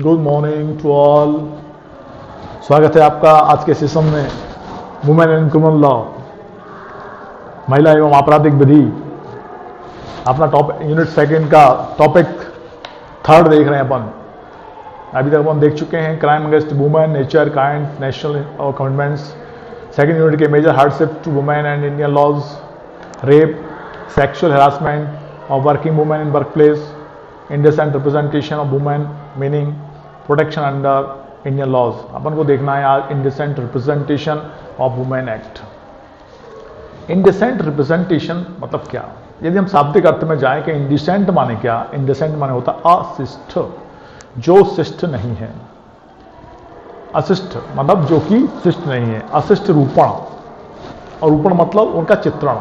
Good morning to all. स्वागत है आपका आज के सेशन में वुमेन एंड क्रिमिनल लॉ, महिला एवं आपराधिक विधि। अपना टॉपिक यूनिट सेकंड का टॉपिक थर्ड देख रहे हैं अपन। अभी तक अपन देख चुके हैं crime against women, nature, kind, national और कमिटमेंट्स। सेकंड यूनिट के major hardship to women and Indian laws, rape, sexual harassment of working women in work place, indecent representation of women meaning protection under Indian laws. अपन को देखना है आज indecent representation of women act. Indecent representation मतलब क्या? यदि हम शाब्दिक अर्थ में जाएं कि इंडिसेंट माने क्या, इंडिसेंट माने होता अशिष्ट, जो शिष्ट नहीं है। अशिष्ट मतलब जो कि शिष्ट नहीं है। अशिष्ट रूपण, और रूपण मतलब उनका चित्रण।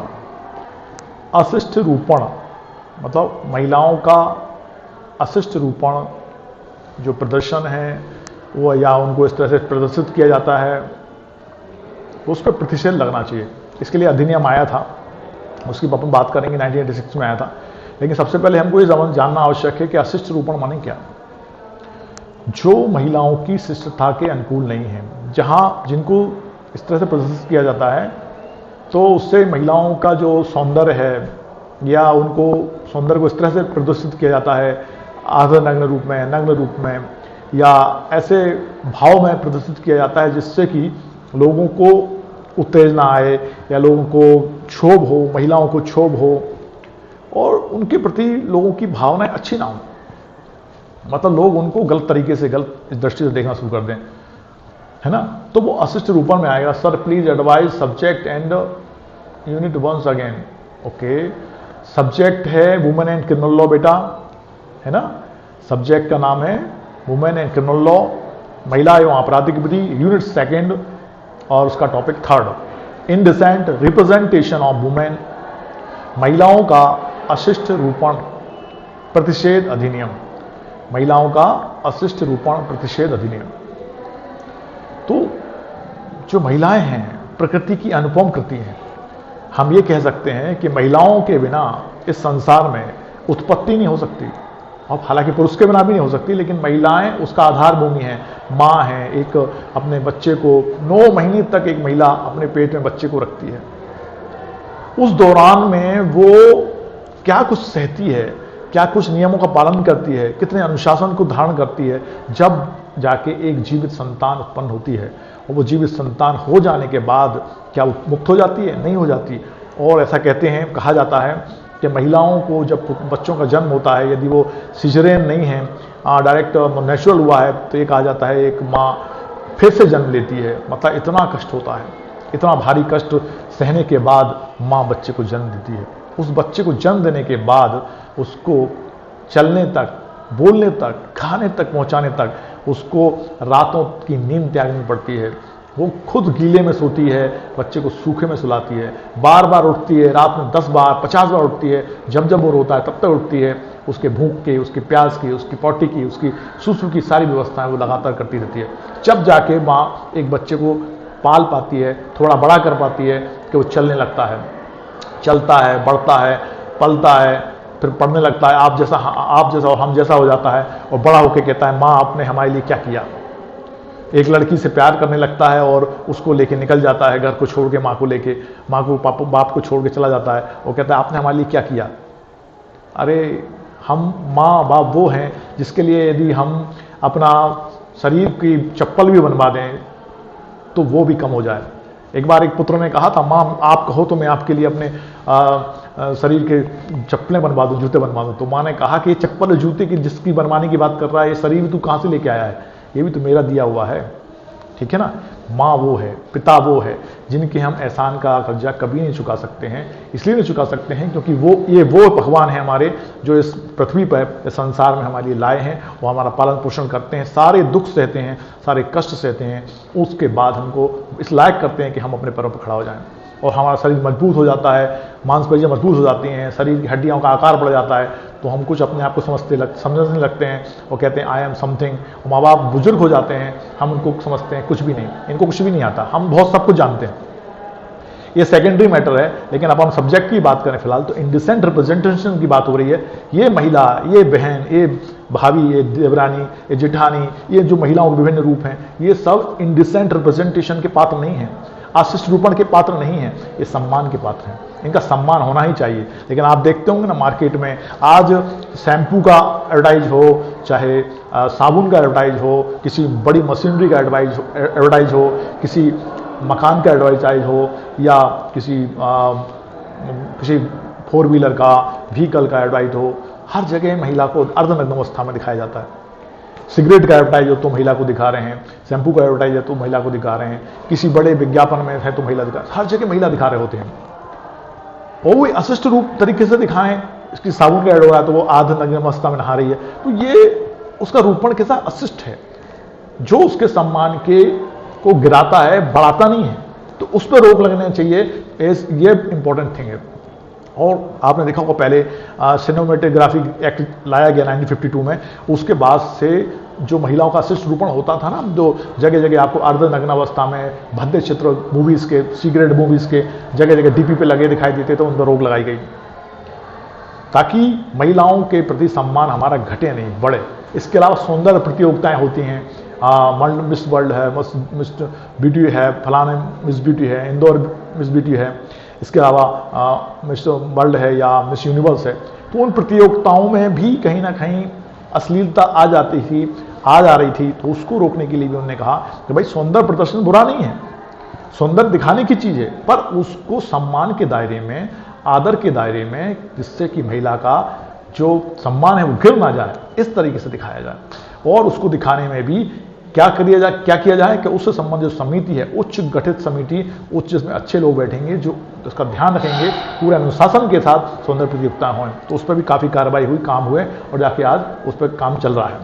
अशिष्ट रूपण मतलब महिलाओं का अशिष्ट रूपण जो प्रदर्शन है वो, या उनको इस तरह से प्रदर्शित किया जाता है, उस पर प्रतिषेध लगना चाहिए। इसके लिए अधिनियम आया था, उसकी अपन बात करेंगे, 1986 में आया था। लेकिन सबसे पहले हमको ये जानना आवश्यक है कि अशिष्ट रूपण माने क्या। जो महिलाओं की शिष्टता के अनुकूल नहीं है, जहाँ जिनको इस तरह से प्रदर्शित किया जाता है, तो उससे महिलाओं का जो सौंदर्य है, या उनको सौंदर्य को इस तरह से प्रदर्शित किया जाता है आधा नग्न रूप में, नग्न रूप में, या ऐसे भाव में प्रदर्शित किया जाता है जिससे कि लोगों को उत्तेजना आए, या लोगों को क्षोभ हो, महिलाओं को क्षोभ हो, और उनके प्रति लोगों की भावनाएं अच्छी ना हो। मतलब लोग उनको गलत तरीके से, गलत दृष्टि से देखना शुरू कर दें, है ना। तो वो अशिष्ट रूपण में आएगा। Sir please advise subject and unit once again. Okay, subject है वुमेन एंड क्रिमिनल लॉ बेटा, है ना। सब्जेक्ट का नाम है वुमेन एंड क्रिमिनल लॉ, महिला एवं आपराधिक विधि, यूनिट सेकंड, और उसका topic third, indecent representation of women, महिलाओं का अशिष्ट रूपण प्रतिषेध अधिनियम। महिलाओं का अशिष्ट रूपण प्रतिषेध अधिनियम। तो जो महिलाएं हैं प्रकृति की अनुपम कृति हैं। हम ये कह सकते हैं कि महिलाओं के बिना इस संसार में उत्पत्ति नहीं हो सकती, और हालांकि पुरुष के बिना भी नहीं हो सकती, लेकिन महिलाएं उसका आधार भूमि है, माँ है। एक अपने बच्चे को 9 महीने तक एक महिला अपने पेट में बच्चे को रखती है। उस दौरान में वो क्या कुछ सहती है, क्या कुछ नियमों का पालन करती है, कितने अनुशासन को धारण करती है, जब जाके एक जीवित संतान उत्पन्न होती है। और वो जीवित संतान हो जाने के बाद क्या वो मुक्त हो जाती है? नहीं हो जाती। और ऐसा कहते हैं, कहा जाता है कि महिलाओं को जब बच्चों का जन्म होता है, यदि वो सिजरेन नहीं है, डायरेक्ट नेचुरल हुआ है, तो ये कहा जाता है एक माँ फिर से जन्म लेती है। मतलब इतना कष्ट होता है, इतना भारी कष्ट सहने के बाद माँ बच्चे को जन्म देती है। उस बच्चे को जन्म देने के बाद उसको चलने तक, बोलने तक, खाने तक पहुँचाने तक उसको रातों की नींद त्यागनी पड़ती है। वो खुद गीले में सोती है, बच्चे को सूखे में सुलाती है, बार बार उठती है, रात में 10 बार 50 बार उठती है। जब जब वो रोता है तब तक उठती है। उसके भूख के, उसके प्यास की, उसकी पॉटी की, उसकी सुसु की सारी व्यवस्थाएं वो लगातार करती रहती है। जब जाके माँ एक बच्चे को पाल पाती है, थोड़ा बड़ा कर पाती है कि वो चलने लगता है, चलता है, बढ़ता है, पलता है, फिर पढ़ने लगता है, आप जैसा और हम जैसा हो जाता है, और बड़ा होकर कहता है माँ आपने हमारे लिए क्या किया। एक लड़की से प्यार करने लगता है और उसको लेके निकल जाता है, घर को छोड़ के, माँ को लेके, माँ को बाप को छोड़ के चला जाता है, और कहता है आपने हमारे लिए क्या किया। अरे हम माँ बाप वो हैं जिसके लिए यदि हम अपना शरीर की चप्पल भी बनवा दें तो वो भी कम हो जाए। एक बार एक पुत्र ने कहा था, माँ आप कहो तो मैं आपके लिए अपने शरीर के चप्पलें बनवा दूँ, जूते बनवा दूँ। तो माँ ने कहा कि ये चप्पल और जूते की जिसकी बनवाने की बात कर रहा है, ये शरीर तू कहाँ से लेके आया है? ये भी तो मेरा दिया हुआ है, ठीक है ना। माँ वो है, पिता वो है जिनके हम एहसान का कर्जा कभी नहीं चुका सकते हैं। इसलिए नहीं चुका सकते हैं क्योंकि वो भगवान हैं हमारे, जो इस पृथ्वी पर, इस संसार में हमारे लिए लाए हैं। वो हमारा पालन पोषण करते हैं, सारे दुख सहते हैं, सारे कष्ट सहते हैं, उसके बाद हमको इस लायक करते हैं कि हम अपने पैरों पर खड़ा हो जाएं। और हमारा शरीर मजबूत हो जाता है, मांसपेशियाँ मजबूत हो जाती हैं, शरीर की हड्डियों का आकार बढ़ जाता है, तो हम कुछ अपने आप को समझने लगते हैं और कहते हैं आई एम समथिंग। माँ बाप बुजुर्ग हो जाते हैं, हम उनको समझते हैं कुछ भी नहीं, इनको कुछ भी नहीं आता। हम बहुत सब कुछ जानते हैं, ये सेकेंडरी मैटर है, लेकिन अब हम सब्जेक्ट की बात करें फिलहाल तो इंडिसेंट रिप्रेजेंटेशन की बात हो रही है। ये महिला, ये बहन, ये भाभी, ये देवरानी, ये जेठानी, ये जो महिलाओं के विभिन्न रूप हैं, ये सब इंडिसेंट रिप्रेजेंटेशन के पात्र नहीं हैं, अशिष्ट रूपण के पात्र नहीं हैं, ये सम्मान के पात्र हैं। इनका सम्मान होना ही चाहिए। लेकिन आप देखते होंगे ना मार्केट में आज शैम्पू का एडवर्टाइज हो, चाहे साबुन का एडवर्टाइज हो, किसी बड़ी मशीनरी का एडवर्टाइज हो, किसी मकान का एडवर्टाइज हो, या किसी 4 व्हीलर का व्हीकल का एडवर्टाइज हो, हर जगह महिला को अर्धनग्न अवस्था में दिखाया जाता है। सिगरेट का एडवर्टाइज हो तो महिला को दिखा रहे हैं, शैम्पू का एडवर्टाइज है तो महिला को दिखा रहे हैं, किसी बड़े विज्ञापन में है तो महिला दिखा, हर जगह महिला दिखा रहे होते हैं। और वो अशिष्ट रूप तरीके से दिखाएं, इसकी साबुन का एड हो रहा है तो वो अर्धनग्न अवस्था में नहा रही है, तो ये उसका रूपण कैसा अशिष्ट है, जो उसके सम्मान को गिराता है, बढ़ाता नहीं है। तो उस पर रोक लगना चाहिए, ये इंपॉर्टेंट थिंग है। और आपने देखा होगा पहले सिनेमेटोग्राफी एक्ट लाया गया 1952 में, उसके बाद से जो महिलाओं का अशिष्ट रूपण होता था ना, जो जगह जगह आपको अर्धनग्न अवस्था में भद्दे चित्र मूवीज के, सीक्रेट मूवीज के जगह जगह डीपी पे लगे दिखाई देते, तो उन पर रोक लगाई गई ताकि महिलाओं के प्रति सम्मान हमारा घटे नहीं, बढ़े। इसके अलावा सौंदर्य प्रतियोगिताएं होती हैं, मिस वर्ल्ड है, मिस ब्यूटी है, फलाने मिस ब्यूटी है, इंदौर मिस ब्यूटी है, इसके अलावा मिस वर्ल्ड है या मिस यूनिवर्स है। तो उन प्रतियोगिताओं में भी कहीं ना कहीं अश्लीलता आ जा रही थी, तो उसको रोकने के लिए भी उन्होंने कहा कि भाई सौंदर्य प्रदर्शन बुरा नहीं है, सौंदर्य दिखाने की चीज़ है, पर उसको सम्मान के दायरे में, आदर के दायरे में, जिससे कि महिला का जो सम्मान है वो गिर ना जाए, इस तरीके से दिखाया जाए। और उसको दिखाने में भी क्या किया जाए कि उससे संबंधित समिति है, उच्च गठित समिति, उच्च जिसमें अच्छे लोग बैठेंगे जो उसका ध्यान रखेंगे, पूरे अनुशासन के साथ सौंदर्य प्रतियोगिताएं हों। तो उस पर भी काफ़ी कार्रवाई हुई, काम हुए, और जाके आज उस पर काम चल रहा है।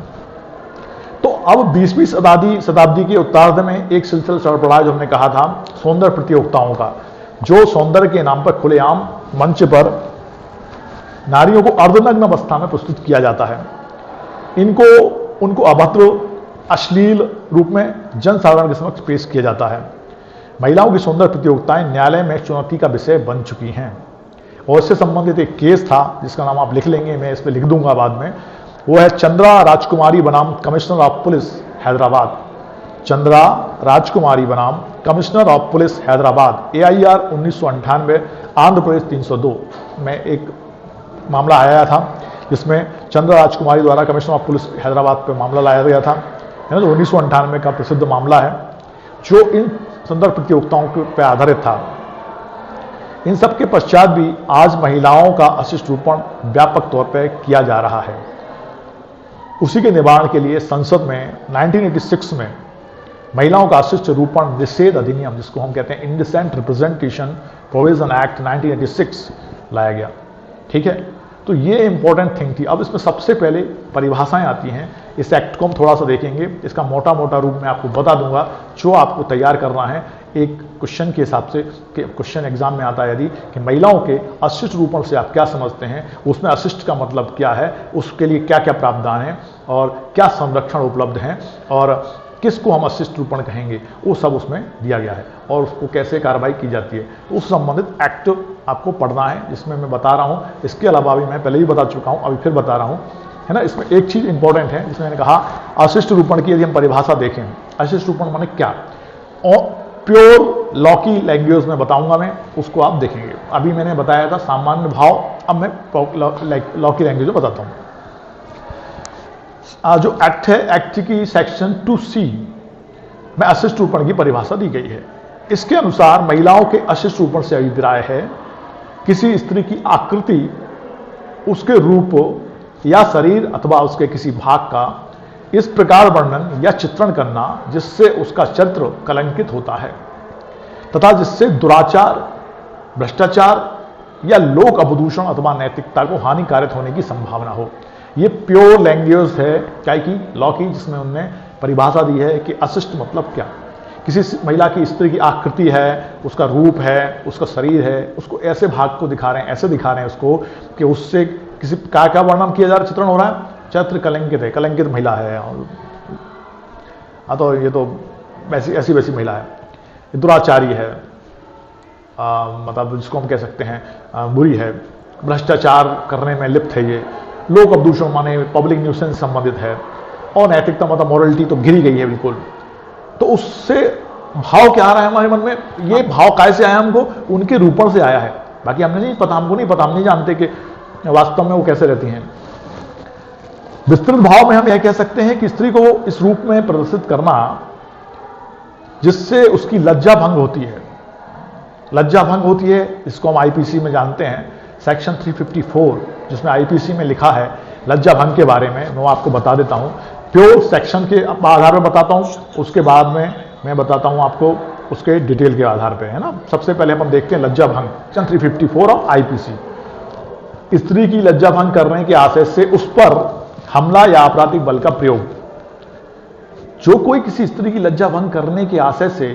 तो अब 20वीं शताब्दी के उत्तरार्ध में एक सिलसिला चल पड़ा, जो हमने कहा था सौंदर्य प्रतियोगिताओं का, जो सौंदर्य के नाम पर खुलेआम मंच पर नारियों को अर्धनग्न अवस्था में प्रस्तुत किया जाता है। उनको अभद्र, अश्लील रूप में जनसाधारण के समक्ष पेश किया जाता है। महिलाओं की सौंदर्य प्रतियोगिताएं न्यायालय में चुनौती का विषय बन चुकी हैं। और इससे संबंधित एक केस था जिसका नाम आप लिख लेंगे, मैं इस पर लिख दूंगा बाद में, वो है चंद्रा राजकुमारी बनाम commissioner of police Hyderabad. Chandra Rajkumari बनाम commissioner of police Hyderabad, AIR 1998, Andhra Pradesh 302 में एक मामला आया था, जिसमें चंद्रा राजकुमारी द्वारा कमिश्नर ऑफ पुलिस हैदराबाद पर मामला लाया गया था, है ना। तो 1998 का प्रसिद्ध मामला है, जो इन सौंदर्य प्रतियोगिताओं पर आधारित था। इन सब के पश्चात भी आज महिलाओं का अशिष्ट रूपण व्यापक तौर पर किया जा रहा है। उसी के निवारण के लिए संसद में 1986 में महिलाओं का अशिष्ट रूपण निषेध अधिनियम, जिसको हम कहते हैं इंडिसेंट रिप्रेजेंटेशन प्रोविजन एक्ट 1986 लाया गया। ठीक है, तो ये इंपॉर्टेंट थिंग थी। अब इसमें सबसे पहले परिभाषाएं आती हैं। इस एक्ट को हम थोड़ा सा देखेंगे, इसका मोटा मोटा रूप मैं आपको बता दूंगा, जो आपको तैयार करना है एक क्वेश्चन के हिसाब से, कि क्वेश्चन एग्जाम में आता है यदि, कि महिलाओं के अशिष्ट रूपण से आप क्या समझते हैं, उसमें अशिष्ट का मतलब क्या है, उसके लिए क्या क्या प्रावधान है और क्या संरक्षण उपलब्ध हैं, और किसको हम अशिष्ट रूपण कहेंगे, वो सब उसमें दिया गया है, और उसको कैसे कार्रवाई की जाती है। तो उस संबंधित एक्ट आपको पढ़ना है, जिसमें मैं बता रहा हूँ। इसके अलावा भी मैं पहले ही बता चुका हूँ, अभी फिर बता रहा हूँ, है ना। इसमें एक चीज इंपॉर्टेंट है, जिसमें मैंने कहा अशिष्ट रूपण की यदि हम परिभाषा देखें, अशिष्ट रूपण माने क्या, और प्योर लॉ की लैंग्वेज में बताऊंगा मैं, उसको आप देखेंगे। अभी मैंने बताया था सामान्य भाव, अब मैं लॉ की लैंग्वेज में बताता हूं। जो एक्ट है, एक्ट की सेक्शन 2C में अशिष्ट रूपण की परिभाषा दी गई है। इसके अनुसार महिलाओं के अशिष्ट रूपण से अभिप्राय है किसी स्त्री की आकृति, उसके रूप या शरीर अथवा उसके किसी भाग का इस प्रकार वर्णन या चित्रण करना जिससे उसका चरित्र कलंकित होता है तथा जिससे दुराचार, भ्रष्टाचार या लोक अपदूषण अथवा नैतिकता को हानिकारक होने की संभावना हो। ये प्योर लैंग्वेज है क्या की लॉ की, जिसमें उन्होंने परिभाषा दी है कि अशिष्ट मतलब क्या। किसी महिला की, स्त्री की आकृति है, उसका रूप है, उसका शरीर है, उसको ऐसे भाग को दिखा रहे हैं, ऐसे दिखा रहे हैं उसको कि उससे किसी क्या वर्णन किया जा रहा है, चित्रण हो रहा है, चरित्र कलंकित है, कलंकित महिला है, तो ये तो ऐसी वैसी महिला है, ये दुराचारी है, मतलब जिसको हम कह सकते हैं बुरी है, भ्रष्टाचार करने में लिप्त है, ये लोक प्रदूषण माने पब्लिक न्यूसेंस संबंधित है, और नैतिकता मतलब मॉरलिटी तो गिरी गई है बिल्कुल। तो उससे भाव क्या आ रहा है हमारे मन में, ये भाव कैसे आया हमको, उनके रूपण से आया है। बाकी हमने नहीं पता, हमको नहीं पता, हम नहीं जानते कि वास्तव में वो कैसे रहती हैं। विस्तृत भाव में हम यह कह सकते हैं कि स्त्री को इस रूप में प्रदर्शित करना जिससे उसकी लज्जा भंग होती है। लज्जा भंग होती है, इसको हम आईपीसी में जानते हैं, सेक्शन 354, जिसमें आईपीसी में लिखा है लज्जा भंग के बारे में। मैं आपको बता देता हूं, प्योर सेक्शन के आधार पर बताता हूं, उसके बाद में मैं बताता हूं आपको उसके डिटेल के आधार पे, है ना। सबसे पहले हम देखते हैं लज्जा भंग, सेक्शन 354 ऑफ आईपीसी। स्त्री की लज्जा भंग करने के आशय से उस पर हमला या आपराधिक बल का प्रयोग। जो कोई किसी स्त्री की लज्जा भंग करने के आशय से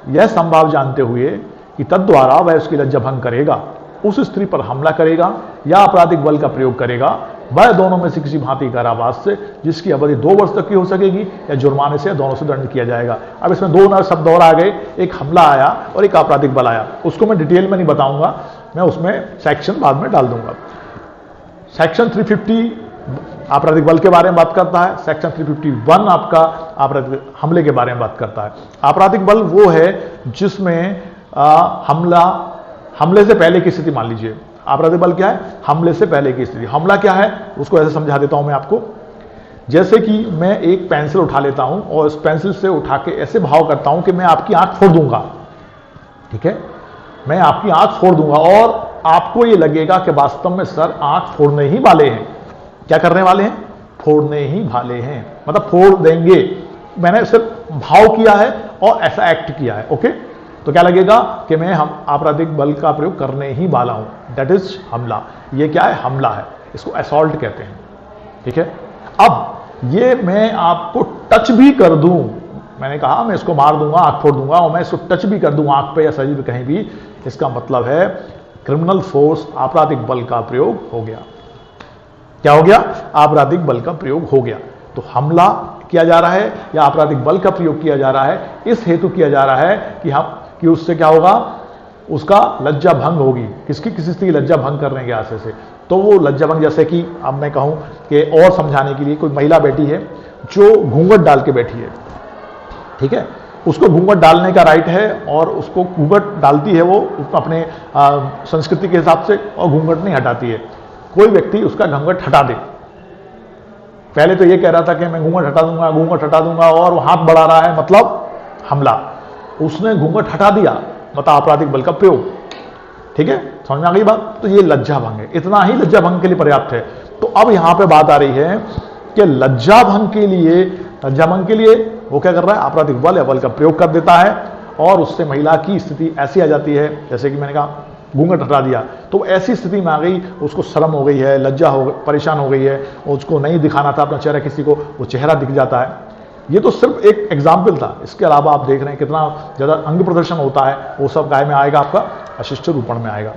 यह संभाव जानते हुए कि तद्वारा वह उसकी लज्जा भंग करेगा, उस स्त्री पर हमला करेगा या आपराधिक बल का प्रयोग करेगा, वह दोनों में से किसी भांति कारावास से, जिसकी अवधि 2 वर्ष तक की हो सकेगी, या जुर्माने से, दोनों से दंड किया जाएगा। अब इसमें 2 नए शब्द और आ गए, एक हमला आया और एक आपराधिक बल आया। उसको मैं डिटेल में नहीं बताऊंगा, मैं उसमें सेक्शन बाद में डाल दूंगा। सेक्शन 350 आपराधिक बल के बारे में बात करता है, सेक्शन 351 आपका आपराधिक हमले के बारे में बात करता है। आपराधिक बल वो है जिसमें हमले से पहले की स्थिति, मान लीजिए आपराधिक बल क्या है, हमले से पहले की स्थिति। हमला क्या है उसको ऐसे समझा देता हूं मैं आपको, जैसे कि मैं एक पेंसिल उठा लेता हूं और इस पेंसिल से उठा के ऐसे भाव करता हूं कि मैं आपकी आंख फोड़ दूंगा, ठीक है, मैं आपकी आंख फोड़ दूंगा, और आपको ये लगेगा कि वास्तव में सर आंख फोड़ने ही वाले हैं। क्या करने वाले हैं? फोड़ने ही वाले हैं, मतलब फोड़ देंगे। मैंने सिर्फ भाव किया है और ऐसा एक्ट किया है, ओके। तो क्या लगेगा कि मैं हम आपराधिक बल का प्रयोग करने ही वाला हूं, दैट इज हमला। ये क्या है? हमला है, इसको असॉल्ट कहते हैं, ठीक है। अब ये मैं आपको टच भी कर दूं, मैंने कहा मैं इसको मार दूंगा, आंख फोड़ दूंगा, और मैं इसको टच भी कर दूं आंख पे या शरीर पे कहीं भी, इसका मतलब है क्रिमिनल फोर्स, आपराधिक बल का प्रयोग हो गया। क्या हो गया? आपराधिक बल का प्रयोग हो गया। तो हमला किया जा रहा है या आपराधिक बल का प्रयोग किया जा रहा है, इस हेतु किया जा रहा है कि उससे क्या होगा, उसका लज्जा भंग होगी। किसकी? किसी की लज्जा भंग करने के आशय से। तो वो लज्जा भंग, जैसे कि अब मैं कहूं कि और समझाने के लिए, कोई महिला बैठी है जो घूंघट डाल के बैठी है, ठीक है, उसको घूंघट डालने का राइट है, और उसको घूंघट डालती है वो अपने संस्कृति के हिसाब से, और घूंघट नहीं हटाती है। कोई व्यक्ति उसका घूंघट हटा दे, पहले तो ये कह रहा था कि मैं घूंघट हटा दूंगा, घूंघट हटा दूंगा, और वो हाथ बढ़ा रहा है, मतलब हमला। उसने घूंघट हटा दिया, मतलब आपराधिक बल का प्रयोग, ठीक है, समझ में आ गई बात। तो ये लज्जा भंग है, इतना ही लज्जा भंग के लिए पर्याप्त है। तो अब यहां पे बात आ रही है कि लज्जा भंग के लिए वो क्या कर रहा है? आपराधिक बल या बल का प्रयोग कर देता है, और उससे महिला की स्थिति ऐसी आ जाती है, जैसे कि मैंने कहा घूंघट हटा दिया, तो ऐसी स्थिति में आ गई, उसको शर्म हो गई है, लज्जा हो, परेशान हो गई है, उसको नहीं दिखाना था अपना चेहरा किसी को, वो चेहरा दिख जाता है। ये तो सिर्फ एक एग्जाम्पल था, इसके अलावा आप देख रहे हैं कितना ज्यादा अंग प्रदर्शन होता है, वो सब काय में आएगा, आपका अशिष्ट रूपण में आएगा।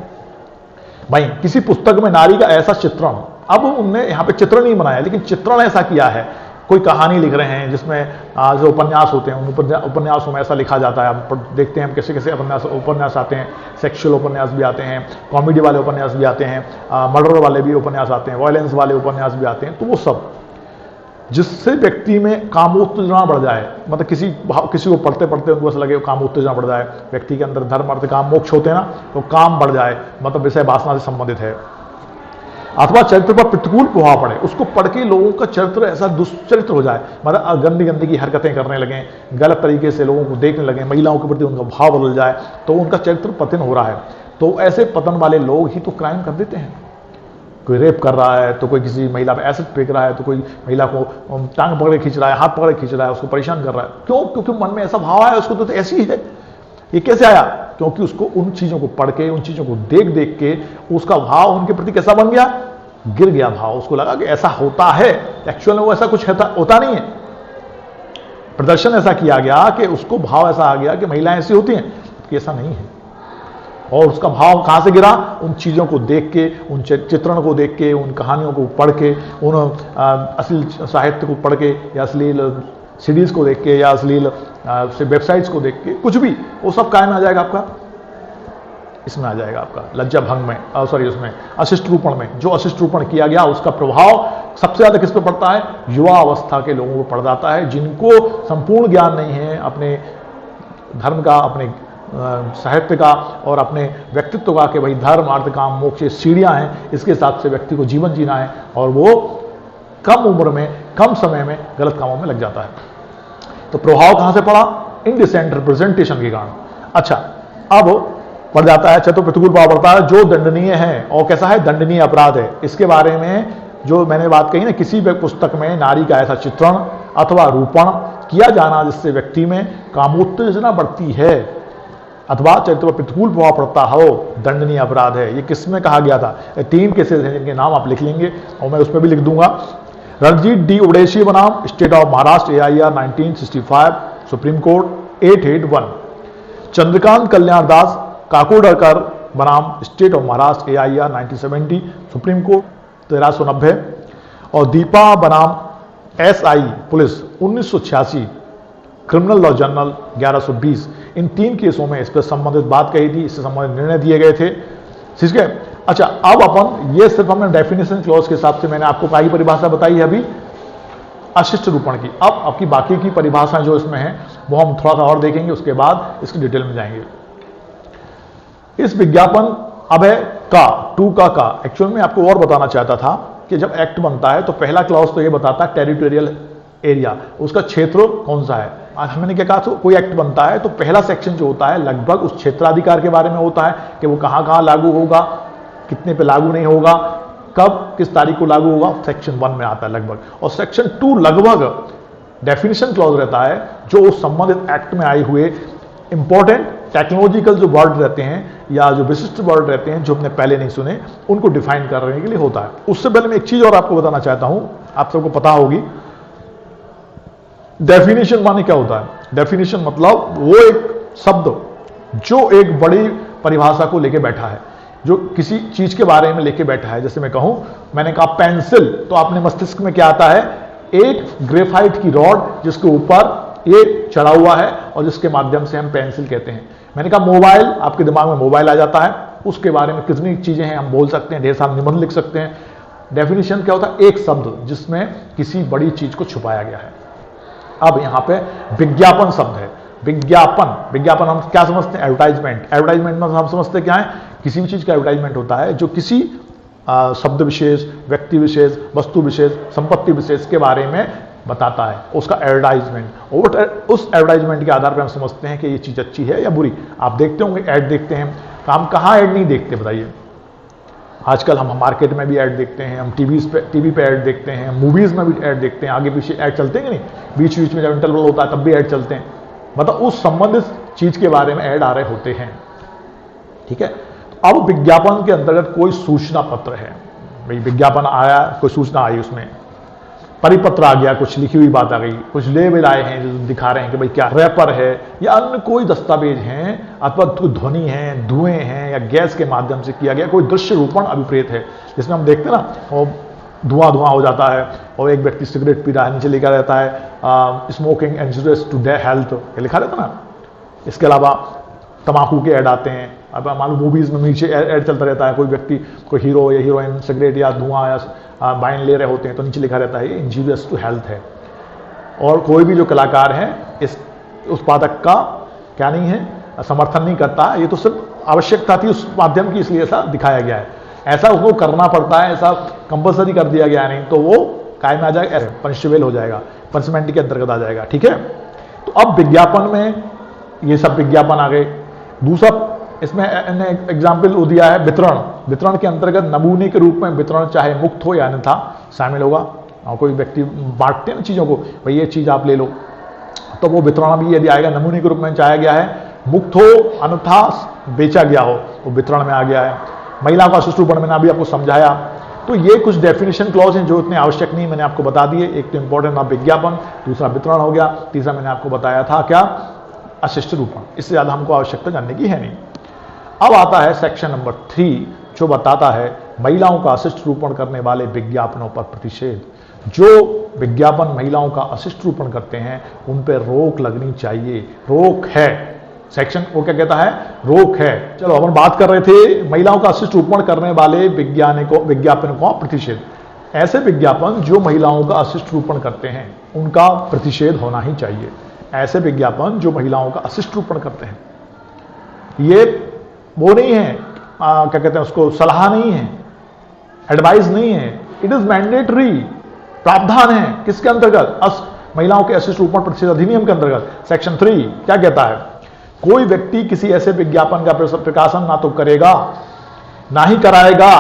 भाई किसी पुस्तक में नारी का ऐसा चित्रण, अब उनने यहाँ पे चित्रण नहीं बनाया, लेकिन चित्रण ऐसा किया है, कोई कहानी लिख रहे हैं जिसमें जो उपन्यास होते हैं, उन उपन्यासों में ऐसा लिखा जाता है। हम देखते हैं हम कैसे कैसे उपन्यास आते हैं, सेक्सुअल उपन्यास भी आते हैं, कॉमेडी वाले उपन्यास भी आते हैं, मर्डर वाले भी उपन्यास आते हैं, वायलेंस वाले उपन्यास भी आते हैं। तो वो सब जिससे व्यक्ति में कामोत्तेजना बढ़ जाए, मतलब किसी को पढ़ते पढ़ते उनको ऐसा लगे कामोत्तेजना बढ़ जाए, व्यक्ति के अंदर धर्म अर्थ काम मोक्ष होते हैं ना, तो काम बढ़ जाए, मतलब विषय वासना से संबंधित है, अथवा चरित्र पर प्रतिकूल प्रभाव पड़े, उसको पढ़ के लोगों का चरित्र ऐसा दुष्चरित्र हो जाए, मतलब गंदी गंदी की हरकतें करने लगें, गलत तरीके से लोगों को देखने लगें, महिलाओं के प्रति उनका भाव बदल जाए, तो उनका चरित्र पतन हो रहा है। तो ऐसे पतन वाले लोग ही तो क्राइम कर देते हैं। कोई रेप कर रहा है, तो कोई किसी महिला पे एसिड फेंक रहा है, तो कोई महिला को टांग पकड़े खींच रहा है, हाथ पकड़े खींच रहा है, उसको परेशान कर रहा है। क्यों? क्योंकि मन में ऐसा भाव आया, उसको तो ऐसी ही है। ये कैसे आया? क्योंकि उसको उन चीजों को पढ़ के, उन चीजों को देख देख के उसका भाव उनके प्रति कैसा बन गया? गिर गया भाव। उसको लगा कि ऐसा होता है, एक्चुअल में वो ऐसा कुछ होता नहीं है। प्रदर्शन ऐसा किया गया कि उसको भाव ऐसा आ गया कि महिलाएं ऐसी होती हैं, कि ऐसा नहीं है। और उसका भाव कहां से गिरा? उन चीजों को देख के, उन चित्रण को देख के, उन कहानियों को पढ़ के, उन अश्लील साहित्य को पढ़ के, या अश्लील सीडीज को देख के, या अश्लील वेबसाइट्स को देख के, कुछ भी, वो सब कायम आ जाएगा आपका। इसमें आ जाएगा आपका लज्जा भंग में, सॉरी उसमें अशिष्ट रूपण में। जो अशिष्ट रूपण किया गया उसका प्रभाव सबसे ज्यादा किस पे पड़ता है? युवा अवस्था के लोगों पर पड़ जाता है, जिनको संपूर्ण ज्ञान नहीं है अपने धर्म का, अपने साहित्य का और अपने व्यक्तित्व का, कि भाई धर्म अर्थ काम मोक्ष सीढ़ियां हैं, इसके हिसाब से व्यक्ति को जीवन जीना है, और वो कम उम्र में कम समय में गलत कामों में लग जाता है। तो प्रभाव कहां से पड़ा? इनडिसेंट रिप्रेजेंटेशन के कारण। अच्छा, अब पड़ जाता है चतुर्थ प्रतिकूल प्रभाव पड़ता है जो दंडनीय है, और कैसा है? दंडनीय अपराध है। इसके बारे में जो मैंने बात कही ना, किसी भी पुस्तक में नारी का ऐसा चित्रण अथवा रूपण किया जाना जिससे व्यक्ति में कामोत्तेजना बढ़ती है अथवा चरित्र पर प्रतिकूल प्रभाव पड़ता हो, दंडनीय अपराध है। ये किसमें कहा गया था? 3 केसेस हैं जिनके नाम आप लिख लेंगे और मैं उस पर भी लिख दूंगा। रणजीत डी उडेशी बनाम state of Maharashtra AIR 1965 supreme court 881। Chandrakant Kalyan Das Kakodkar बनाम state of Maharashtra AIR 1970 supreme court 1390। और दीपा बनाम SI police 1986 criminal law journal 1120। इन 3 केसों में इस पर संबंधित बात कही थी, इससे संबंधित निर्णय दिए गए थे। ठीक है। अच्छा, अब अपन ये सिर्फ हमने डेफिनेशन क्लॉज के हिसाब से मैंने आपको क्या परिभाषा बताई है अभी? अशिष्ट रूपण की। अब आपकी बाकी की परिभाषाएं जो इसमें है वो हम थोड़ा सा और देखेंगे, उसके बाद इसकी डिटेल में जाएंगे। इस विज्ञापन अब है का 2 का एक्चुअल में आपको और बताना चाहता था कि जब एक्ट बनता है तो पहला क्लॉज तो ये बताता है टेरिटोरियल एरिया, उसका क्षेत्र कौन सा है। आज हमने क्या कहा, तो कोई एक्ट बनता है तो पहला सेक्शन जो होता है लगभग उस क्षेत्राधिकार के बारे में होता है कि वो कहां कहां लागू होगा, कितने पे लागू नहीं होगा, कब किस तारीख को लागू होगा, सेक्शन 1 में आता है लगभग। और सेक्शन 2 लगभग डेफिनेशन क्लॉज रहता है जो उस संबंधित एक्ट में आए हुए इंपॉर्टेंट टेक्नोलॉजिकल जो वर्ड रहते हैं या जो विशिष्ट वर्ड रहते हैं जो हमने पहले नहीं सुने, उनको डिफाइन करने के लिए होता है। उससे पहले मैं एक चीज और आपको बताना चाहता हूं, आप सबको पता होगी डेफिनेशन माने क्या होता है। डेफिनेशन मतलब वो एक शब्द जो एक बड़ी परिभाषा को लेके बैठा है, जो किसी चीज के बारे में लेके बैठा है। जैसे मैं कहूं, मैंने कहा पेंसिल, तो आपने मस्तिष्क में क्या आता है? एक ग्रेफाइट की रॉड जिसके ऊपर ये चढ़ा हुआ है और जिसके माध्यम से हम पेंसिल कहते हैं। मैंने कहा मोबाइल, आपके दिमाग में मोबाइल आ जाता है, उसके बारे में कितनी चीजें हैं हम बोल सकते हैं, ढेर सारा निबंध लिख सकते हैं। डेफिनेशन क्या होता है? एक शब्द जिसमें किसी बड़ी चीज को छुपाया गया है। अब यहां पे विज्ञापन शब्द है। विज्ञापन, विज्ञापन हम क्या समझते हैं? एडवर्टाइजमेंट। एडवर्टाइजमेंट में हम समझते हैं क्या है? किसी भी चीज का एडवर्टाइजमेंट होता है जो किसी शब्द विशेष, व्यक्ति विशेष, वस्तु विशेष, संपत्ति विशेष के बारे में बताता है, उसका एडवर्टाइजमेंट। और उस एडवर्टाइजमेंट के आधार पर हम समझते हैं कि ये चीज अच्छी है या बुरी। आप देखते होंगे ऐड देखते हैं, तो हम कहाँ ऐड नहीं देखते बताइए? आजकल हम मार्केट में भी ऐड देखते हैं, हम टीवी पे ऐड देखते हैं, मूवीज में भी ऐड देखते हैं, आगे पीछे ऐड चलते हैं कि नहीं? बीच बीच में जब इंटरवल होता है तब भी ऐड चलते हैं, मतलब उस संबंधित चीज के बारे में ऐड आ रहे होते हैं। ठीक है। अब विज्ञापन के अंतर्गत कोई सूचना पत्र है, भाई विज्ञापन आया, कोई सूचना आई, उसमें परिपत्र आ गया, कुछ लिखी हुई बात आ गई, कुछ लेबल आए हैं जो दिखा रहे हैं कि भाई क्या रैपर है या अन्य कोई दस्तावेज हैं, अथवा ध्वनि है, धुएं हैं या गैस के माध्यम से किया गया कोई दृश्य रूपण अभिप्रेत है, जिसमें हम देखते हैं ना वो धुआं हो जाता है और एक व्यक्ति सिगरेट पी रहा है, नीचे लिखा रहता है smoking injurious to the health, लिखा रहता है ना। इसके अलावा तंबाकू के ऐड आते हैं। अब मान लो मूवीज में नीचे ऐड चलता रहता है, कोई व्यक्ति, कोई हीरो या हीरोइन सिगरेट या धुआं या वाइन ले रहे होते हैं तो नीचे लिखा रहता है ये इंजूरियस टू हेल्थ है। और कोई भी जो कलाकार है इस उत्पादक का क्या नहीं है, समर्थन नहीं करता, ये तो सिर्फ आवश्यकता थी उस माध्यम की, इसलिए ऐसा दिखाया गया है। ऐसा उसको करना पड़ता है, ऐसा कंपल्सरी कर दिया गया, नहीं तो वो काय में आ जाएगा, पनिशेबल हो जाएगा, पनिशमेंट के अंतर्गत आ जाएगा। ठीक है। तो अब विज्ञापन में ये सब विज्ञापन आ गए। दूसरा इसमें एग्जाम्पल दिया है वितरण। वितरण के अंतर्गत नमूने के रूप में वितरण चाहे मुक्त हो या अन्यथा शामिल होगा। और कोई व्यक्ति बांटते हैं ना चीज़ों को, भाई ये चीज़ आप ले लो, तो वो वितरण भी यदि आएगा नमूने के रूप में चाहा गया है, मुक्त हो अन्यथा बेचा गया हो तो वितरण में आ गया है। महिला का शिशुपण मैंने अभी आपको समझाया। तो ये कुछ डेफिनेशन क्लॉज हैं जो इतने आवश्यक नहीं, मैंने आपको बता दिए। एक तो इंपॉर्टेंट था विज्ञापन, दूसरा वितरण हो गया, तीसरा मैंने आपको बताया था क्या, अशिष्ट रूपण। इससे ज्यादा हमको आवश्यकता जानने की है नहीं। अब आता है सेक्शन नंबर 3 जो बताता है महिलाओं का अशिष्ट रूपण करने वाले विज्ञापनों पर प्रतिषेध। जो विज्ञापन महिलाओं का अशिष्ट रूपण करते हैं उन पर रोक लगनी चाहिए। रोक है, सेक्शन वो क्या कहता है, रोक है। चलो अपन बात कर रहे थे महिलाओं का अशिष्ट रूपण करने वाले विज्ञापनों का प्रतिषेध। ऐसे विज्ञापन जो महिलाओं का अशिष्ट रूपण करते हैं उनका प्रतिषेध होना ही चाहिए। ऐसे विज्ञापन जो महिलाओं का अशिष्ट रूपण करते हैं, ये वो नहीं है क्या कहते हैं उसको, सलाह नहीं है, एडवाइस नहीं है, इट इज मैंडेटरी, प्रावधान है। किसके अंतर्गत, महिलाओं के अशिष्ट रूपण प्रतिषेध अधिनियम के अंतर्गत। सेक्शन 3 क्या कहता है, कोई व्यक्ति किसी ऐसे विज्ञापन का प्रकाशन ना तो करेगा ना ही कराएगा,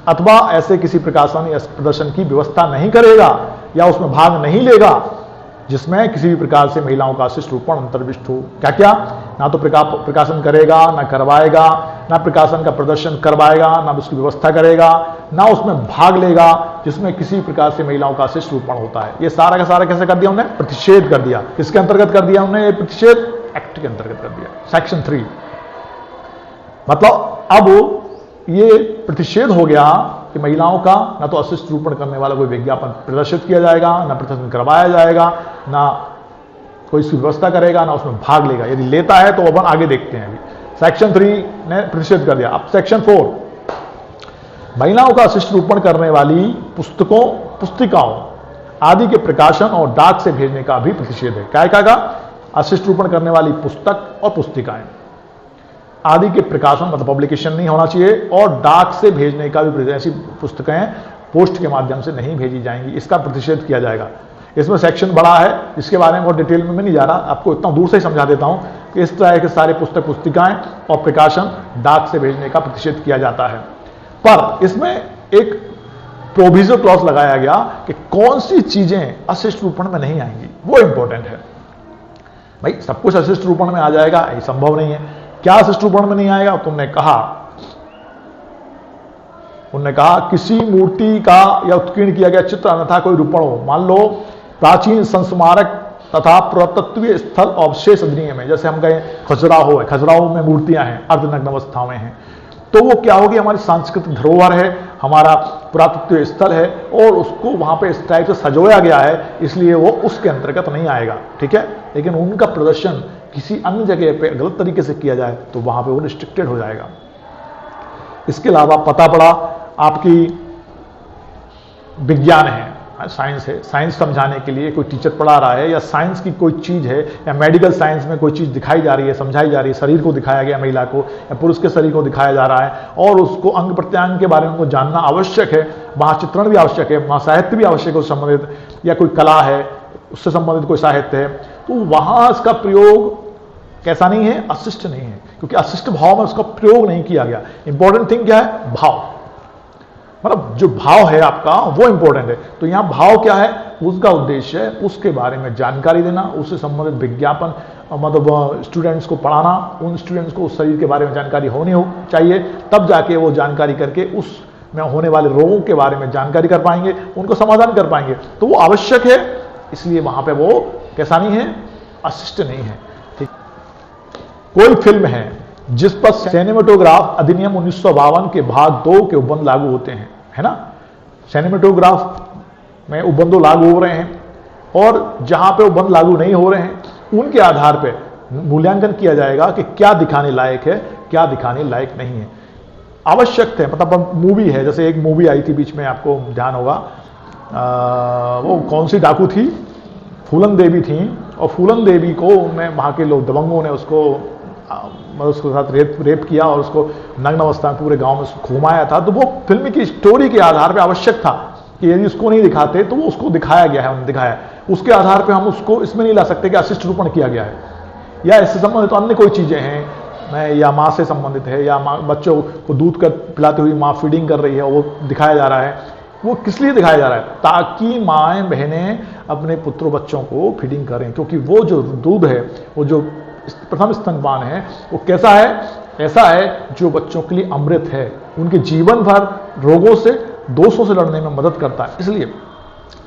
अथवा ऐसे किसी प्रकाशन या प्रदर्शन की व्यवस्था नहीं करेगा या उसमें भाग नहीं लेगा जिसमें किसी भी प्रकार से महिलाओं का अशिष्ट रूपण अंतर्विष्ट हो। क्या क्या, ना तो प्रकाशन करेगा, ना करवाएगा, ना प्रकाशन का प्रदर्शन करवाएगा, ना उसकी व्यवस्था करेगा, ना उसमें भाग लेगा जिसमें किसी प्रकार से महिलाओं का अशिष्ट रूपण होता है। ये सारा का सारा कैसे कर दिया उन्होंने, प्रतिषेध कर दिया। किसके अंतर्गत कर दिया उन्होंने, ये प्रतिषेध एक्ट के अंतर्गत कर दिया, सेक्शन 3। मतलब अब ये प्रतिषेध हो गया कि महिलाओं का ना तो अशिष्ट रूपण करने वाला कोई विज्ञापन प्रदर्शित किया जाएगा, ना प्रदर्शन करवाया जाएगा, ना कोई इसकी व्यवस्था करेगा, ना उसमें भाग लेगा। यदि लेता है तो अपन आगे देखते हैं। अभी सेक्शन 3 ने प्रतिषेध कर दिया। अब सेक्शन 4, महिलाओं का अशिष्ट रूपण करने वाली पुस्तकों, पुस्तिकाओं आदि के प्रकाशन और डाक से भेजने का भी प्रतिषेध है। क्या का अशिष्ट रूपण करने वाली पुस्तक और पुस्तिकाएं आदि के प्रकाशन, मतलब पब्लिकेशन नहीं होना चाहिए, और डाक से भेजने का भी, ऐसी पुस्तकें पोस्ट के माध्यम से नहीं भेजी जाएंगी, इसका प्रतिषेध किया जाएगा। इसमें सेक्शन बड़ा है, इसके बारे में बहुत डिटेल में मैं नहीं जा रहा, आपको इतना दूर से ही समझा देता हूं कि इस तरह के सारे पुस्तक पुस्तिकाएं और प्रकाशन डाक से भेजने का प्रतिषेध किया जाता है। पर इसमें एक प्रोविजो क्लॉज लगाया गया कि कौन सी चीजें अशिष्ट रूपण में नहीं आएंगी, वो इंपॉर्टेंट है। भाई सब कुछ अशिष्ट रूपण में आ जाएगा, ये संभव नहीं है। क्या अशिष्ट रूपण में नहीं आएगा, तुमने कहा किसी मूर्ति का या उत्कीर्ण किया गया चित्र अन्यथा कोई रूपण हो, मान लो प्राचीन संस्मारक तथा पुरातत्वीय स्थल अवशेष अधिनियम है, जैसे हम कहें खजुराहो है, खजुराहो में मूर्तियां हैं, अर्धनग्न अवस्था में हैं, तो वो क्या होगी, हमारी सांस्कृतिक धरोहर है, हमारा पुरातत्वीय स्थल है, और उसको वहां पे इस टाइप से सजोया गया है, इसलिए वो उसके अंतर्गत नहीं आएगा। ठीक है, लेकिन उनका प्रदर्शन किसी अन्य जगह पे गलत तरीके से किया जाए तो वहां पे वो रिस्ट्रिक्टेड हो जाएगा। इसके अलावा पता पड़ा आपकी विज्ञान है, साइंस है, साइंस समझाने के लिए कोई टीचर पढ़ा रहा है, या साइंस की कोई चीज है, या मेडिकल साइंस में कोई चीज दिखाई जा रही है, समझाई जा रही है, शरीर को दिखाया गया महिला को या पुरुष के शरीर को दिखाया जा रहा है, और उसको अंग प्रत्यंग के बारे में उनको जानना आवश्यक है, वहां चित्रण भी आवश्यक है, वहां साहित्य भी आवश्यक है उससे संबंधित, या कोई कला है उससे संबंधित कोई साहित्य है, तो वहां इसका प्रयोग कैसा नहीं है, अशिष्ट नहीं है, क्योंकि अशिष्ट भाव में उसका प्रयोग नहीं किया गया। इंपॉर्टेंट थिंग क्या है, भाव, मतलब जो भाव है आपका वो इंपॉर्टेंट है। तो यहां भाव क्या है, उसका उद्देश्य है उसके बारे में जानकारी देना, उससे संबंधित विज्ञापन, मतलब स्टूडेंट्स को पढ़ाना, उन स्टूडेंट्स को उस शरीर के बारे में जानकारी होनी चाहिए, तब जाके वो जानकारी करके उसमें होने वाले रोगों के बारे में जानकारी कर पाएंगे, उनको समाधान कर पाएंगे। तो वो आवश्यक है, इसलिए वहां पर वो कैसा नहीं है, अशिष्ट नहीं है। ठीक, कोई फिल्म है जिस पर सिनेमेटोग्राफ अधिनियम 1952 के भाग 2 के उपबंध लागू होते हैं, है ना, सिनेमेटोग्राफ में उपबंधों लागू हो रहे हैं, और जहां पे उपबंध लागू नहीं हो रहे हैं उनके आधार पे मूल्यांकन किया जाएगा कि क्या दिखाने लायक है, क्या दिखाने लायक नहीं है। आवश्यक थे, मतलब मूवी है, जैसे एक मूवी आई थी बीच में, आपको ध्यान होगा, वो कौन सी डाकू थी, फूलन देवी थी, और फूलन देवी को वहां के लोग दबंगों ने उसको मतलब उसके साथ रेप किया और उसको नग्न अवस्था में पूरे गांव में उसको घुमाया था। तो वो फिल्म की स्टोरी के आधार पे आवश्यक था कि यदि उसको नहीं दिखाते तो वो उसको दिखाया गया है, उन्होंने दिखाया, उसके आधार पे हम उसको इसमें नहीं ला सकते कि अशिष्ट रूपण किया गया है, या इससे संबंधित अन्य कोई चीजें हैं, या माँ से संबंधित है, या बच्चों को दूध कर पिलाते हुए माँ फीडिंग कर रही है, वो दिखाया जा रहा है। वो किस लिए दिखाया जा रहा है, ताकि माएँ बहनें अपने पुत्रों बच्चों को फीडिंग करें, क्योंकि वो जो दूध है, वो जो प्रथम स्तनपान है, वो कैसा है, ऐसा है जो बच्चों के लिए अमृत है, उनके जीवन भर रोगों से, दोषों से लड़ने में मदद करता है। इसलिए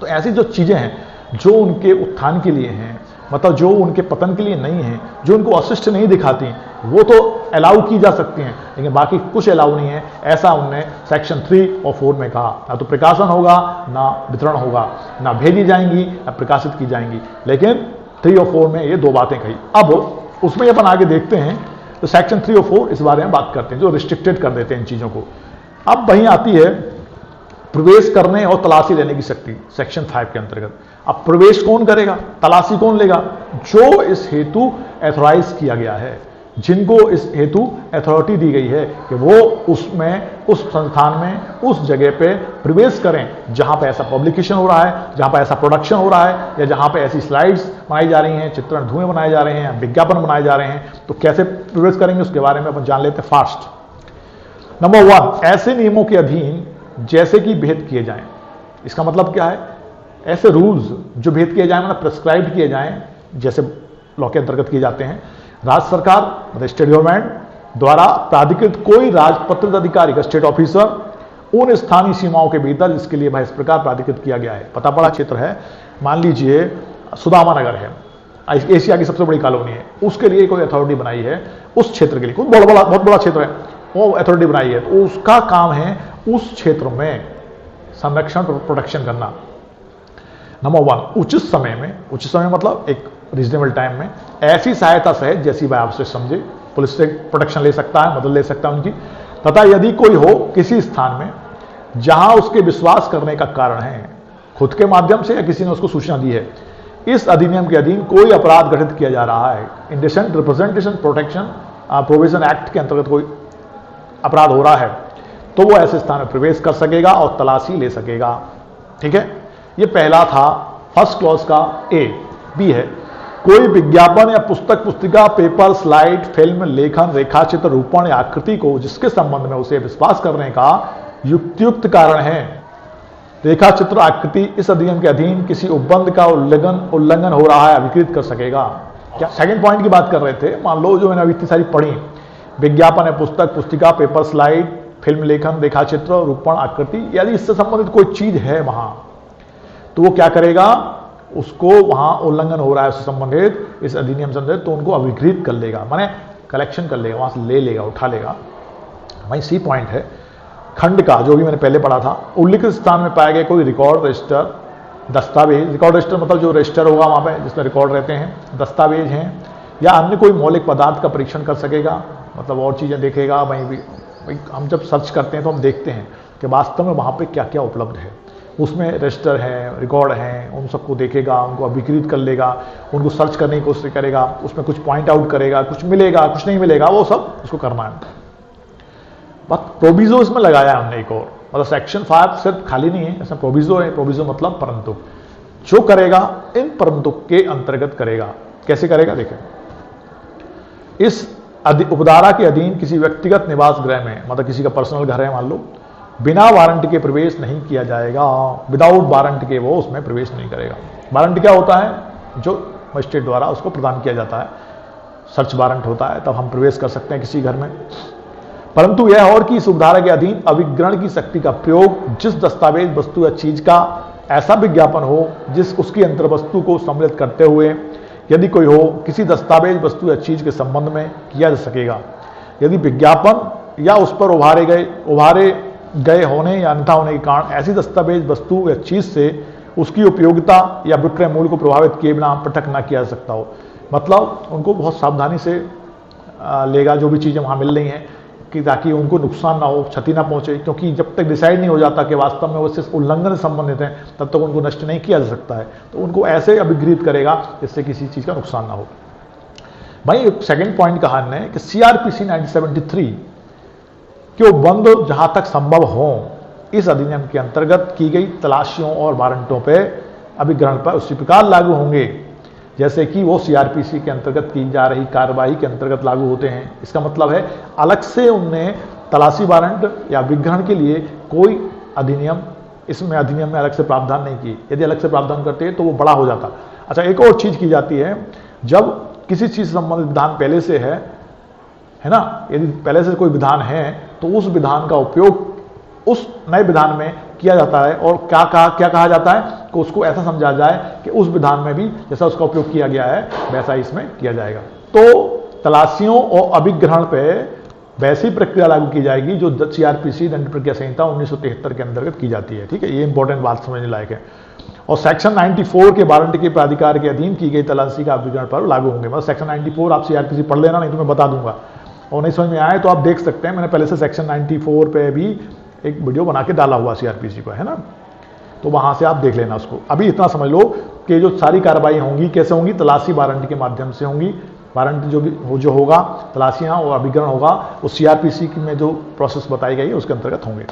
तो ऐसी जो चीजें हैं जो उनके उत्थान के लिए हैं, मतलब जो उनके पतन के लिए नहीं है, जो उनको अशिष्ट नहीं दिखाती, वो तो अलाउ की जा सकती हैं, लेकिन बाकी कुछ अलाउ नहीं है। ऐसा उनने सेक्शन 3 और 4 में कहा, ना तो प्रकाशन होगा, ना वितरण होगा, ना भेजी जाएंगी, ना प्रकाशित की जाएंगी, लेकिन 3 और 4 में ये 2 बातें कही। अब उसमें अपन आगे देखते हैं तो सेक्शन 3 और 4 इस बारे में बात करते हैं, जो रिस्ट्रिक्टेड कर देते हैं इन चीजों को। अब वहीं आती है प्रवेश करने और तलाशी लेने की शक्ति, सेक्शन 5 के अंतर्गत। अब प्रवेश कौन करेगा, तलाशी कौन लेगा? जो इस हेतु एथोराइज किया गया है, जिनको इस हेतु अथॉरिटी दी गई है कि वो उसमें, उस संस्थान में, उस जगह पे प्रवेश करें जहां पे ऐसा पब्लिकेशन हो रहा है, जहां पे ऐसा प्रोडक्शन हो रहा है, या जहां पे ऐसी स्लाइड्स बनाई जा रही हैं, चित्रण धुएं बनाए जा रहे हैं, विज्ञापन बनाए जा रहे हैं। तो कैसे प्रवेश करेंगे उसके बारे में अपन जान लेते हैं फास्ट। नंबर 1, ऐसे नियमों के अधीन जैसे कि भेद किए जाएं। इसका मतलब क्या है? ऐसे रूल्स जो भेद किए जाए, मतलब प्रिस्क्राइब किए जाएं, जैसे लॉ के अंतर्गत किए जाते हैं। राज्य सरकार, मतलब स्टेट गवर्नमेंट द्वारा प्राधिकृत कोई राजपत्रित अधिकारी का स्टेट ऑफिसर उन स्थानीय सीमाओं के भीतर जिसके लिए भाई इस प्रकार प्राधिकृत किया गया है। पता पड़ा क्षेत्र है, मान लीजिए सुदामा नगर है, एशिया की सबसे बड़ी कॉलोनी है, उसके लिए कोई अथॉरिटी बनाई है, उस क्षेत्र के लिए कोई बहुत बड़ा क्षेत्र है, वो अथॉरिटी बनाई है, तो उसका काम है उस क्षेत्र में संरक्षण प्रोटेक्शन करना। नंबर 1, उचित समय में, उचित समय मतलब एक रीजनेबल टाइम में ऐसी सहायता सहित जैसी वह आवश्यक समझे, पुलिस से प्रोटेक्शन ले सकता है, मदद ले सकता है उनकी। तथा यदि कोई हो किसी स्थान में जहां उसके विश्वास करने का कारण है, खुद के माध्यम से या किसी ने उसको सूचना दी है, इस अधिनियम के अधीन कोई अपराध गठित किया जा रहा है, indecent representation protection provision act के अंतर्गत कोई अपराध हो रहा है, तो वो ऐसे स्थान में प्रवेश कर सकेगा और तलाशी ले सकेगा। ठीक है, ये पहला था फर्स्ट क्लॉज का ए। बी है, कोई विज्ञापन या पुस्तक, पुस्तिका, पेपर, स्लाइड, फिल्म, लेखन, रेखाचित्र, रूपण या आकृति को जिसके संबंध में उसे विश्वास करने का युक्तियुक्त कारण है, रेखाचित्र, आकृति इस अधिनियम के अधीन किसी उपबंध का उल्लंघन हो रहा है, अभिकृत कर सकेगा। क्या सेकंड पॉइंट की बात कर रहे थे? मान लो जो मैंने अभी इतनी सारी पढ़ी, विज्ञापन है, पुस्तक, पुस्तिका, पेपर, स्लाइड, फिल्म, लेखन, रेखाचित्र, रूपण, आकृति, यदि इससे संबंधित कोई चीज है वहां, तो वो क्या करेगा? उसको वहां उल्लंघन हो रहा है उससे संबंधित इस अधिनियम से संबंधित, तो उनको अभिकृत कर लेगा, माने कलेक्शन कर लेगा, वहां से ले लेगा, उठा लेगा। वहीं सी पॉइंट है खंड का, जो भी मैंने पहले पढ़ा था, उल्लिखित स्थान में पाए गए कोई रिकॉर्ड, रजिस्टर, दस्तावेज, रिकॉर्ड रजिस्टर मतलब जो रजिस्टर होगा वहां पे जिसमें रिकॉर्ड रहते हैं, दस्तावेज हैं, या अन्य कोई मौलिक पदार्थ का परीक्षण कर सकेगा, मतलब और चीजें देखेगा। वहीं भी हम जब सर्च करते हैं तो हम देखते हैं कि वास्तव में वहां पे क्या क्या उपलब्ध है, उसमें रजिस्टर है, रिकॉर्ड हैं, उन सबको देखेगा, उनको अभिकृत कर लेगा, उनको सर्च करने की कोशिश करेगा, उसमें कुछ पॉइंट आउट करेगा, कुछ मिलेगा, कुछ नहीं मिलेगा, वो सब उसको करना है। बस प्रोविजो इसमें लगाया हमने एक और, मतलब सेक्शन 5 सिर्फ खाली नहीं है, इसमें प्रोविजो है। प्रोविजो मतलब परंतु, जो करेगा इन परंतु के अंतर्गत करेगा। कैसे करेगा देखें, इस उपधारा के अधीन किसी व्यक्तिगत निवास गृह में, मतलब किसी का पर्सनल घर है मान लो, बिना वारंट के प्रवेश नहीं किया जाएगा। विदाउट वारंट के वो उसमें प्रवेश नहीं करेगा। वारंट क्या होता है? जो मजिस्ट्रेट द्वारा उसको प्रदान किया जाता है, सर्च वारंट होता है, तब हम प्रवेश कर सकते हैं किसी घर में। परंतु यह और कि इस उपधारा के अधीन अभिग्रहण की शक्ति का प्रयोग जिस दस्तावेज, वस्तु या चीज का ऐसा विज्ञापन हो जिस उसकी अंतर्वस्तु को सम्मिलित करते हुए यदि कोई हो किसी दस्तावेज, वस्तु या चीज के संबंध में किया जा सकेगा, यदि विज्ञापन या उस पर उभारे गए होने या अन्यथा होने के कारण ऐसी दस्तावेज, वस्तु या चीज से उसकी उपयोगिता या विक्रय मूल्य को प्रभावित किए बिना पृथक न किया जा सकता हो। मतलब उनको बहुत सावधानी से लेगा जो भी चीजें वहां मिल रही हैं, कि ताकि उनको नुकसान ना हो, क्षति ना पहुंचे, क्योंकि जब तक डिसाइड नहीं हो जाता कि वास्तव में वो सिर्फ उल्लंघन से संबंधित है, तब तक उनको नष्ट नहीं किया जा सकता है। तो उनको ऐसे अभिगृहित करेगा जिससे किसी चीज का नुकसान ना हो। भाई सेकंड पॉइंट कहा है कि सीआरपीसी 1973 के उपबंध जहां तक संभव हो इस अधिनियम के अंतर्गत की गई तलाशियों और वारंटों पे अभिग्रहण पर उसी प्रकार लागू होंगे जैसे कि वो सीआरपीसी के अंतर्गत की जा रही कार्यवाही के अंतर्गत लागू होते हैं। इसका मतलब है अलग से उनने तलाशी वारंट या अभिग्रहण के लिए कोई अधिनियम, इसमें अधिनियम में अलग से प्रावधान नहीं किए। यदि अलग से प्रावधान करते हैं तो वो बड़ा हो जाता। अच्छा, एक और चीज की जाती है, जब किसी चीज से संबंधित विधान पहले से है ना, यदि पहले से कोई विधान है तो उस विधान का उपयोग उस नए विधान में किया जाता है। और क्या कहा जाता है कि उसको ऐसा समझा जाए कि उस विधान में भी जैसा उसका उपयोग किया गया है वैसा इसमें किया जाएगा। तो तलाशियों और अभिग्रहण पे वैसी प्रक्रिया लागू की जाएगी जो सीआरपीसी दंड प्रक्रिया संहिता 1973 के अंतर्गत की जाती है। ठीक है, ये इंपॉर्टेंट बात समझने लायक है। और सेक्शन 94 के वारंट के प्राधिकार के अधीन की गई तलाशी का अभिकरण पर लागू होंगे। मतलब सेक्शन 94 आप सीआरपीसी पढ़ लेना, नहीं तो मैं बता दूंगा, और नहीं समझ में आए तो आप देख सकते हैं, मैंने पहले से सेक्शन 94 पे भी एक वीडियो बना के डाला हुआ सीआरपीसी पर, है ना, तो वहां से आप देख लेना उसको। अभी इतना समझ लो कि जो सारी कार्रवाई होंगी कैसे होंगी, तलाशी वारंट के माध्यम से होंगी। वारंट जो होगा, तलाशियां और अभिकरण होगा, वो सीआरपीसी में जो प्रोसेस बताई गई है उसके अंतर्गत होंगे।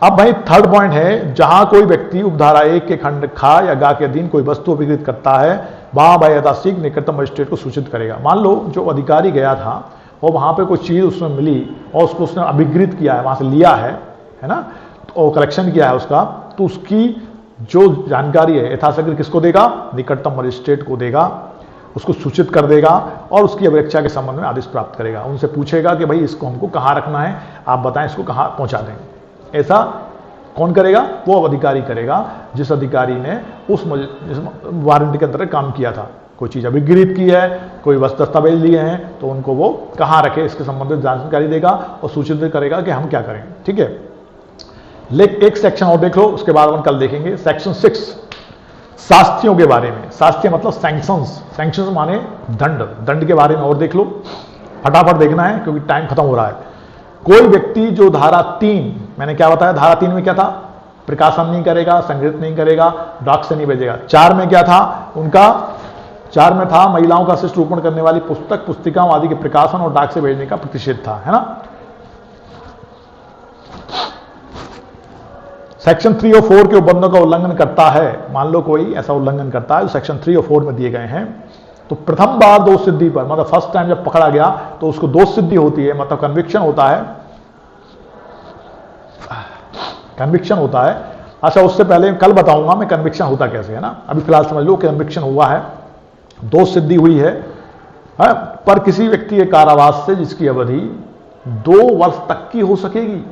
अब भाई थर्ड पॉइंट है, जहां कोई व्यक्ति उपधारा 1 के खंड खा या गा के अधीन कोई वस्तु अभिकृत करता है, वहां भाई यथाशीघ्र निकटतम मजिस्ट्रेट को सूचित करेगा। मान लो जो अधिकारी गया था और वहां पे कोई चीज उसमें मिली और उसको उसने अभिकृत किया है, वहां से लिया है ना, और कलेक्शन किया है उसका, तो उसकी जो जानकारी है यथाशीघ्र किसको देगा, निकटतम मजिस्ट्रेट को देगा, उसको सूचित कर देगा और उसकी अभिरक्षा के संबंध में आदेश प्राप्त करेगा। उनसे पूछेगा कि भाई इसको हमको कहाँ रखना है, आप बताएं इसको कहाँ पहुंचा दें। ऐसा कौन करेगा, वो अधिकारी करेगा जिस अधिकारी ने उस वारंट के अंतर्गत काम किया था। कोई चीज अभिगृहित की है, कोई दस्तावेज लिए हैं, तो उनको वो कहाँ रखे इसके संबंधित जानकारी देगा और सूचित करेगा कि हम क्या करें। ठीक है, लेकिन एक सेक्शन और देख लो, उसके बाद हम कल देखेंगे सेक्शन 6 शास्त्रियों के बारे में। शास्त्रीय मतलब सैंक्शंस, सैंक्शंस माने दंड, दंड के बारे में और देख लो, फटाफट देखना है क्योंकि टाइम खत्म हो रहा है। कोई व्यक्ति जो धारा 3, मैंने क्या बताया, धारा 3 में क्या था, प्रकाशन नहीं करेगा, संग्रहित नहीं करेगा, डाक से नहीं भेजेगा। 4 में क्या था उनका, 4 में था महिलाओं का शिष्ट रूपण करने वाली पुस्तक पुस्तिकाओं आदि के प्रकाशन और डाक से भेजने का प्रतिषेध था, है ना। सेक्शन 3 और 4 के उपबंधों का उल्लंघन करता है, मान लो कोई ऐसा उल्लंघन करता है जो सेक्शन 3 और 4 में दिए गए हैं, तो प्रथम बार दोष सिद्धि पर, मतलब फर्स्ट टाइम जब पकड़ा गया तो उसको दोष सिद्धि होती है, मतलब कन्विक्शन होता है, कन्विक्शन होता है। अच्छा, उससे पहले कल बताऊंगा मैं कन्विक्शन होता कैसे, है ना। अभी फिलहाल समझ लो कन्विक्शन हुआ है, दोष सिद्धि हुई है, पर किसी व्यक्ति के कारावास से जिसकी अवधि 2 वर्ष तक की हो सकेगी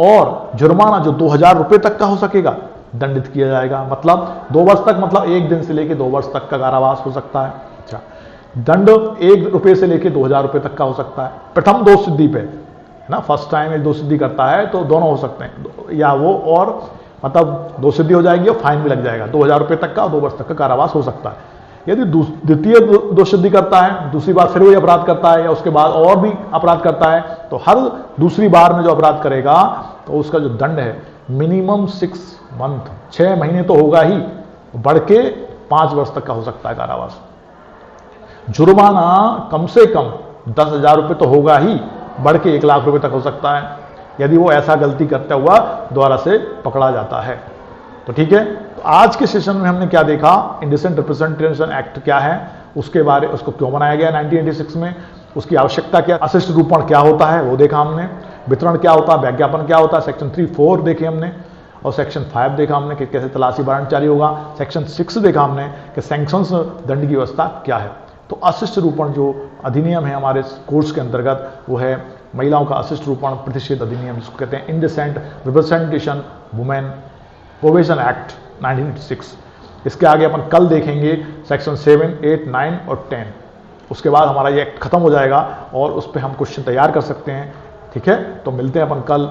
और जुर्माना जो 2000 रुपए तक का हो सकेगा दंडित किया जाएगा। मतलब 2 वर्ष तक, मतलब 1 दिन से लेकर 2 वर्ष तक का कारावास हो सकता है। अच्छा, दंड 1 रुपये से लेकर 2000 रुपए तक का हो सकता है प्रथम दोष सिद्धि पे, है ना। फर्स्ट टाइम एक दोष सिद्धि करता है तो दोनों हो सकते हैं, या वो और मतलब दोष सिद्धि हो जाएगी और फाइन भी लग जाएगा, 2000 रुपए तक का और 2 वर्ष तक का कारावास हो सकता है। यदि द्वितीय दोष सिद्धि करता है, दूसरी बार फिर वही अपराध करता है या उसके बाद और भी अपराध करता है, तो हर दूसरी बार में जो अपराध करेगा तो उसका जो दंड है मिनिमम 6 मंथ, 6 महीने तो होगा ही, बढ़ के 5 वर्ष तक का हो सकता है कारावास। जुर्माना कम से कम 10,000 रुपये तो होगा ही, बढ़ के 1 लाख रुपए तक हो सकता है यदि वो ऐसा गलती करता हुआ दोबारा से पकड़ा जाता है। तो ठीक है, तो आज के सेशन में हमने क्या देखा, इंडिसेंट रिप्रेजेंटेशन एक्ट क्या है, उसके बारे, उसको क्यों बनाया गया 1986 में, उसकी आवश्यकता क्या, अशिष्ट रूपण क्या होता है वो देखा हमने, वितरण क्या होता है, विज्ञापन क्या होता है, सेक्शन 3, 4 देखे हमने, और सेक्शन 5 देखा हमने कि कैसे तलाशी वारंट जारी होगा, सेक्शन 6 देखा हमने कि सैंक्शंस दंड की व्यवस्था क्या है। तो अशिष्ट रूपण जो अधिनियम है हमारे कोर्स के अंतर्गत, वो है महिलाओं का अशिष्ट रूपण प्रतिषेध अधिनियम, जिसको कहते हैं indecent representation women provision act 1986। इसके आगे अपन कल देखेंगे सेक्शन 7, 8, 9 और 10। उसके बाद हमारा ये एक्ट खत्म हो जाएगा और उस पर हम क्वेश्चन तैयार कर सकते हैं। ठीक है, तो मिलते हैं अपन कल।